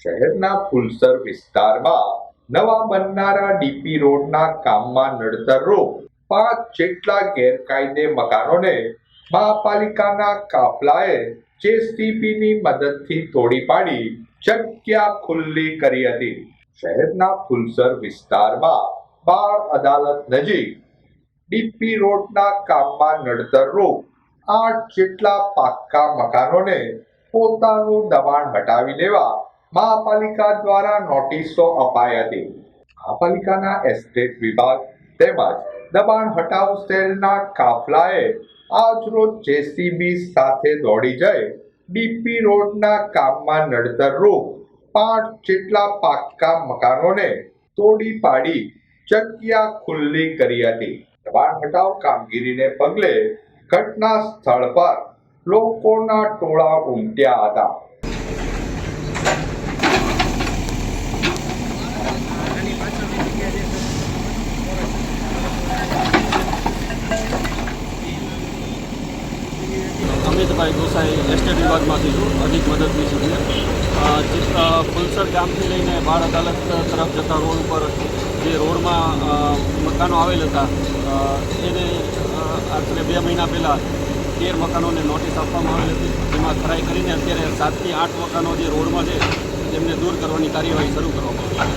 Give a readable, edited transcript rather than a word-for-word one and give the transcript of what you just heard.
શહેરના ફુલસર વિસ્તારમાં નવા બનનારા ડીપી રોડના કામમાં નડતરરૂપ 5 જેટલા ગેરકાયદે મકાનોને મહાપાલિકાના કાફલાએ જેસીબીની મદદથી તોડી પાડી જગ્યા ખુલ્લી કરી હતી। શહેરના ફુલસર વિસ્તારમાં બાળ અદાલત નજીક ડીપી રોડના કામમાં નડતરરૂપ 8 જેટલા પાક્કા મકાનોને પોતાનું દબાણ હટાવી લેવા મહાપાલિકા દ્વારા નોટિસો અપાઈ હતી। મહાપાલિકાના એસ્ટેટ વિભાગ તેમજ દબાણ હટાવ સેલના કાફલાએ આજરોજ જેસીબી સાથે દોડી જઈ ડીપી રોડના કામમાં નડતરરૂપ 5 જેટલા પાક્કા મકાનોને તોડી પાડી જગ્યા ખુલ્લી કરી હતી। દબાણ હટાવ કામગીરીને પગલે ઘટના સ્થળ પર લોકોના ટોળા ઉમટ્યા હતા। અમિતભાઈ ગોસાઈ એસ્ટેટ વિભાગમાંથી છું, અધિક મદદનીશ છું। ફુલસર ગામથી લઈને બાળ અદાલત તરફ જતા રોડ ઉપર જે રોડમાં મકાનો આવેલ હતા એને આશરે 2 મહિના પહેલાં 13 મકાનોને નોટિસ આપવામાં આવેલ હતી, જેમાં ખરાઈ કરીને અત્યારે 7 થી 8 મકાનો જે રોડમાં છે તેમને દૂર કરવાની કાર્યવાહી શરૂ કરવામાં આવી।